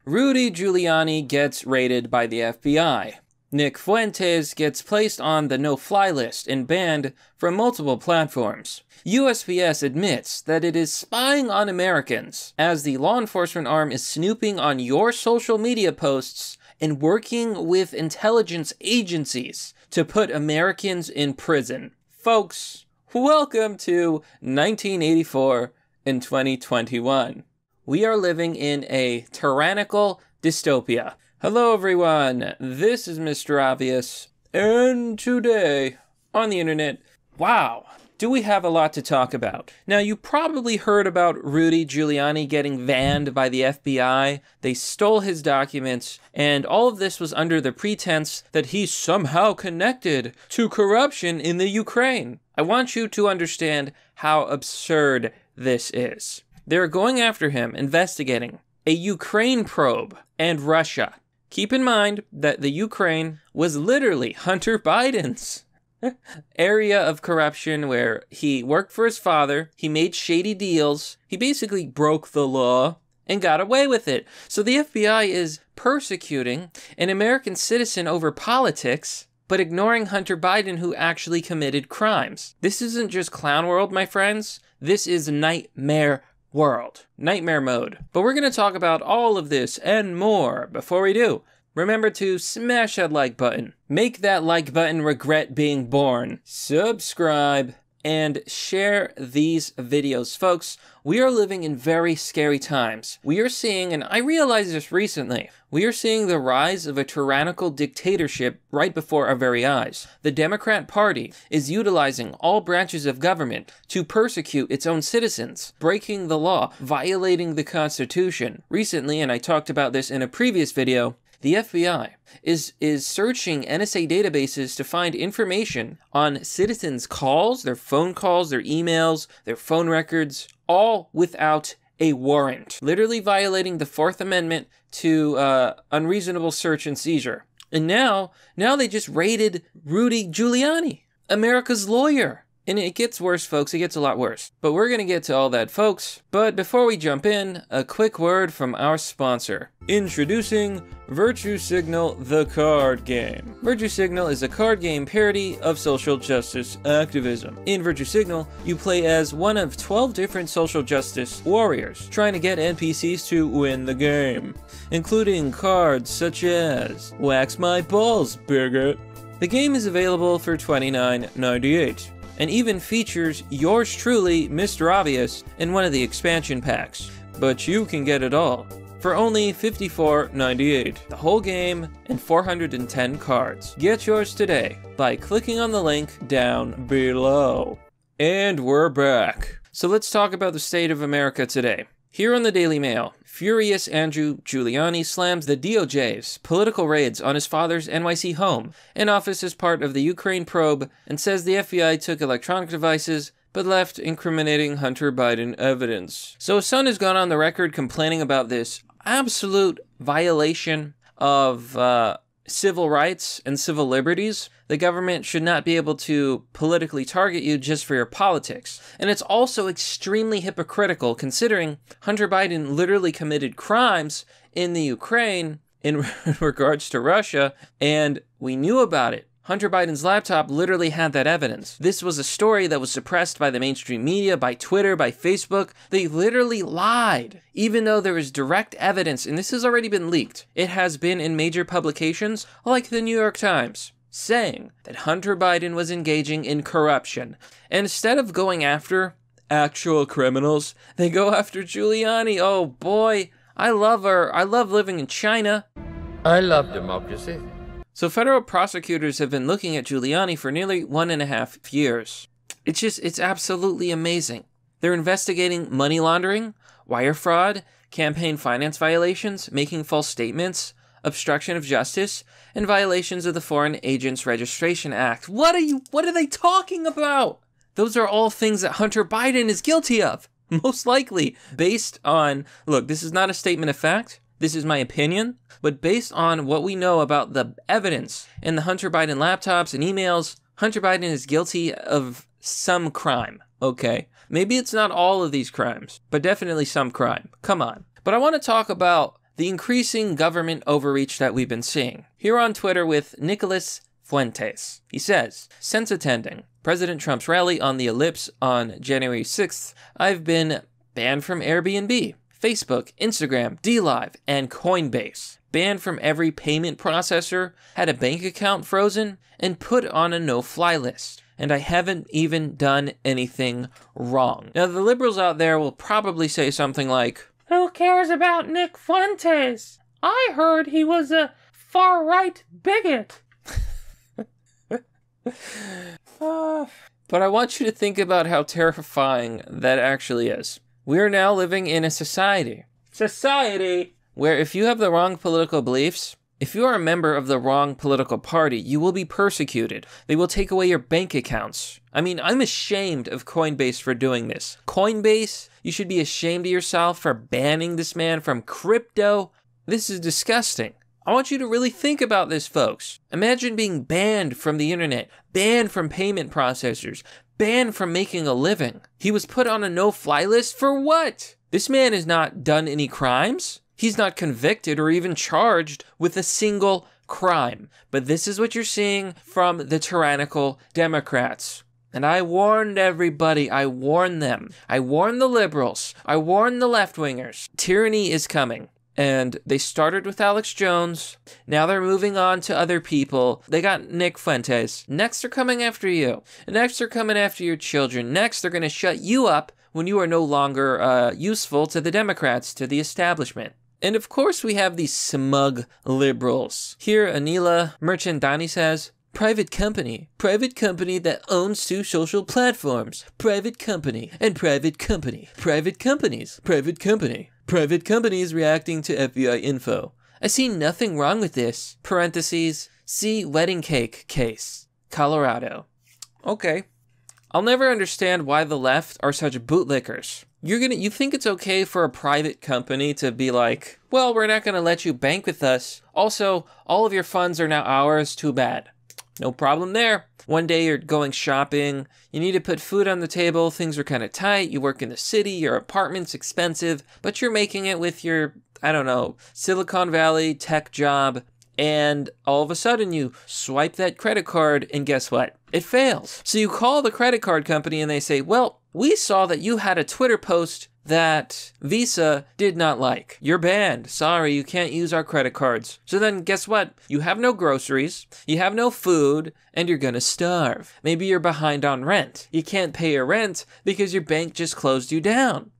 Rudy Giuliani gets raided by the FBI. Nick Fuentes gets placed on the no-fly list and banned from multiple platforms. USPS admits that it is spying on Americans, as the law enforcement arm is snooping on your social media posts and working with intelligence agencies to put Americans in prison. Folks, welcome to 1984 and 2021. We are living in a tyrannical dystopia. Hello everyone, this is Mr. Obvious, and today on the internet, wow, do we have a lot to talk about. Now, you probably heard about Rudy Giuliani getting banned by the FBI. They stole his documents, and all of this was under the pretense that he's somehow connected to corruption in the Ukraine. I want you to understand how absurd this is. They're going after him, investigating a Ukraine probe and Russia. Keep in mind that the Ukraine was literally Hunter Biden's area of corruption, where he worked for his father, he made shady deals, he basically broke the law and got away with it. So the FBI is persecuting an American citizen over politics, but ignoring Hunter Biden, who actually committed crimes. This isn't just clown world, my friends. This is nightmare world. Nightmare mode. But we're going to talk about all of this and more. Before we do, remember to smash that like button. Make that like button regret being born. Subscribe and share these videos. Folks, we are living in very scary times. We are seeing, and I realized this recently, we are seeing the rise of a tyrannical dictatorship right before our very eyes. The Democrat Party is utilizing all branches of government to persecute its own citizens, breaking the law, violating the Constitution. Recently, and I talked about this in a previous video, the FBI is searching NSA databases to find information on citizens' calls, their phone calls, their emails, their phone records, all without a warrant. Literally violating the Fourth Amendment to unreasonable search and seizure. And now they just raided Rudy Giuliani, America's lawyer. And it gets worse, folks. It gets a lot worse. But we're going to get to all that, folks. But before we jump in, a quick word from our sponsor. Introducing Virtue Signal, the card game. Virtue Signal is a card game parody of social justice activism. In Virtue Signal, you play as one of 12 different social justice warriors, trying to get NPCs to win the game, including cards such as Wax My Balls, Bigot. The game is available for $29.98. and even features yours truly, Mr. Obvious, in one of the expansion packs. But you can get it all for only $54.98. The whole game and 410 cards. Get yours today by clicking on the link down below. And we're back. So let's talk about the state of America today. Here on the Daily Mail, furious Andrew Giuliani slams the DOJ's political raids on his father's NYC home and office as part of the Ukraine probe, and says the FBI took electronic devices but left incriminating Hunter Biden evidence. So his son has gone on the record complaining about this absolute violation of civil rights and civil liberties. The government should not be able to politically target you just for your politics. And it's also extremely hypocritical, considering Hunter Biden literally committed crimes in the Ukraine in regards to Russia, and we knew about it. Hunter Biden's laptop literally had that evidence. This was a story that was suppressed by the mainstream media, by Twitter, by Facebook. They literally lied, even though there is direct evidence, and this has already been leaked. It has been in major publications like the New York Times, saying that Hunter Biden was engaging in corruption. And instead of going after actual criminals, they go after Giuliani. Oh boy, I love her. I love living in China. I love democracy. So federal prosecutors have been looking at Giuliani for nearly 1.5 years. It's absolutely amazing. They're investigating money laundering, wire fraud, campaign finance violations, making false statements, obstruction of justice, and violations of the Foreign Agents Registration Act. What are they talking about? Those are all things that Hunter Biden is guilty of, most likely, based on, look, this is not a statement of fact. This is my opinion, but based on what we know about the evidence in the Hunter Biden laptops and emails, Hunter Biden is guilty of some crime, okay? Maybe it's not all of these crimes, but definitely some crime. Come on. But I want to talk about the increasing government overreach that we've been seeing. Here on Twitter with Nicholas Fuentes. He says, since attending President Trump's rally on the Ellipse on January 6th, I've been banned from Airbnb, Facebook, Instagram, DLive, and Coinbase. Banned from every payment processor, had a bank account frozen, and put on a no-fly list. And I haven't even done anything wrong. Now, the liberals out there will probably say something like, who cares about Nick Fuentes? I heard he was a far-right bigot. But I want you to think about how terrifying that actually is. We are now living in a society where if you have the wrong political beliefs, if you are a member of the wrong political party, you will be persecuted. They will take away your bank accounts. I mean, I'm ashamed of Coinbase for doing this. Coinbase, you should be ashamed of yourself for banning this man from crypto. This is disgusting. I want you to really think about this, folks. Imagine being banned from the internet, banned from payment processors, banned from making a living. He was put on a no-fly list for what? This man has not done any crimes. He's not convicted or even charged with a single crime. But this is what you're seeing from the tyrannical Democrats. And I warned everybody. I warned them. I warned the liberals. I warned the left-wingers. Tyranny is coming. And they started with Alex Jones. Now they're moving on to other people. They got Nick Fuentes. Next, they're coming after you. Next, they're coming after your children. Next, they're going to shut you up when you are no longer useful to the Democrats, to the establishment. And of course, we have these smug liberals. Here, Anila Merchandani says, private company that owns 2 social platforms. Private company and private company. Private companies. Private company. Private companies reacting to FBI info. I see nothing wrong with this. Parentheses, see wedding cake case. Colorado. Okay. I'll never understand why the left are such bootlickers. You think it's okay for a private company to be like, well, we're not gonna let you bank with us. Also, all of your funds are now ours, too bad. No problem there. One day you're going shopping, you need to put food on the table, things are kind of tight, you work in the city, your apartment's expensive, but you're making it with your, I don't know, Silicon Valley tech job, and all of a sudden you swipe that credit card, and guess what? It fails. So you call the credit card company and they say, well, we saw that you had a Twitter post that Visa did not like. You're banned. Sorry, you can't use our credit cards. So then guess what? You have no groceries, you have no food, and you're gonna starve. Maybe you're behind on rent. You can't pay your rent because your bank just closed you down.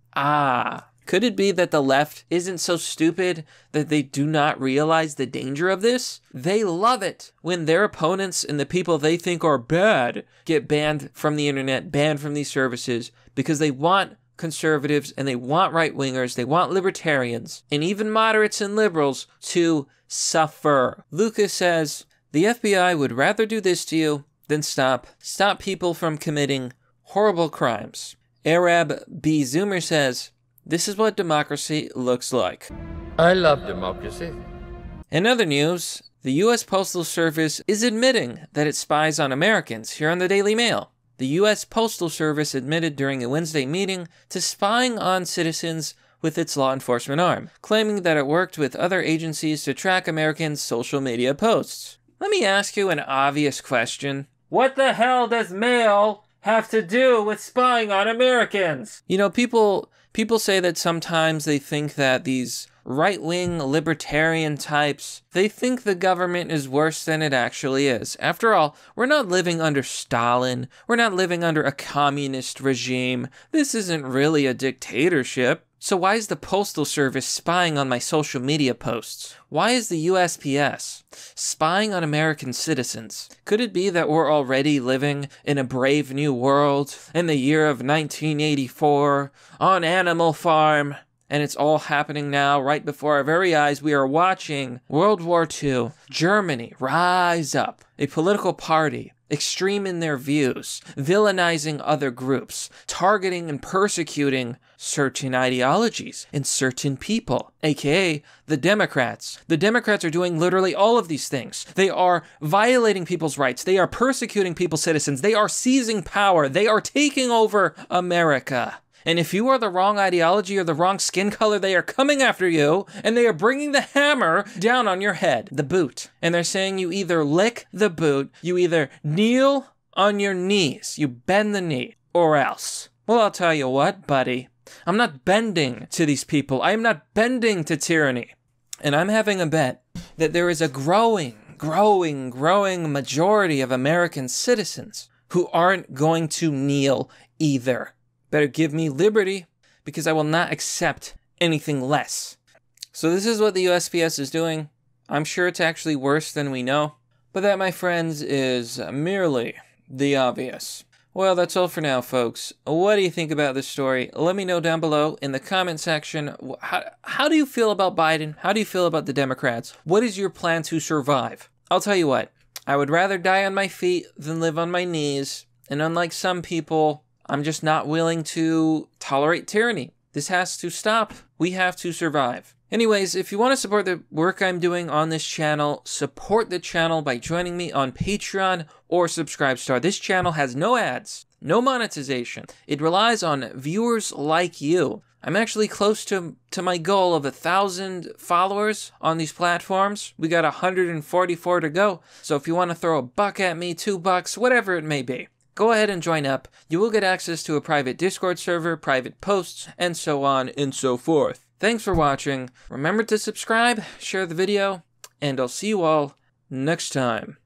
Could it be that the left isn't so stupid that they do not realize the danger of this? They love it when their opponents and the people they think are bad get banned from the internet, banned from these services, because they want conservatives and they want right-wingers, they want libertarians, and even moderates and liberals to suffer. Lucas says, the FBI would rather do this to you than stop people from committing horrible crimes. Arab B. Zoomer says, this is what democracy looks like. I love democracy. In other news, the U.S. Postal Service is admitting that it spies on Americans. Here on the Daily Mail, the U.S. Postal Service admitted during a Wednesday meeting to spying on citizens with its law enforcement arm, claiming that it worked with other agencies to track Americans' social media posts. Let me ask you an obvious question. What the hell does mail have to do with spying on Americans? You know, people say that sometimes they think that these right-wing libertarian types, they think the government is worse than it actually is. After all, we're not living under Stalin. We're not living under a communist regime. This isn't really a dictatorship. So why is the Postal Service spying on my social media posts? Why is the USPS spying on American citizens? Could it be that we're already living in a brave new world in the year of 1984 on Animal Farm? And it's all happening now right before our very eyes. We are watching World War II, Germany rise up, a political party, extreme in their views, villainizing other groups, targeting and persecuting certain ideologies and certain people, aka the Democrats. The Democrats are doing literally all of these things. They are violating people's rights. They are persecuting people's citizens. They are seizing power. They are taking over America. And if you are the wrong ideology or the wrong skin color, they are coming after you, and they are bringing the hammer down on your head, the boot. And they're saying you either lick the boot, you either kneel on your knees, you bend the knee, or else. Well, I'll tell you what, buddy. I'm not bending to these people. I am not bending to tyranny. And I'm having a bet that there is a growing majority of American citizens who aren't going to kneel either. Better give me liberty, because I will not accept anything less. So this is what the USPS is doing. I'm sure it's actually worse than we know. But that, my friends, is merely the obvious. Well, that's all for now, folks. What do you think about this story? Let me know down below in the comment section. How do you feel about Biden? How do you feel about the Democrats? What is your plan to survive? I'll tell you what. I would rather die on my feet than live on my knees. And unlike some people, I'm just not willing to tolerate tyranny. This has to stop. We have to survive. Anyways, if you want to support the work I'm doing on this channel, support the channel by joining me on Patreon or Subscribestar. This channel has no ads, no monetization. It relies on viewers like you. I'm actually close to my goal of 1,000 followers on these platforms. We got 144 to go. So if you want to throw $1 at me, $2, whatever it may be, go ahead and join up. You will get access to a private Discord server, private posts, and so on and so forth. Thanks for watching. Remember to subscribe, share the video, and I'll see you all next time.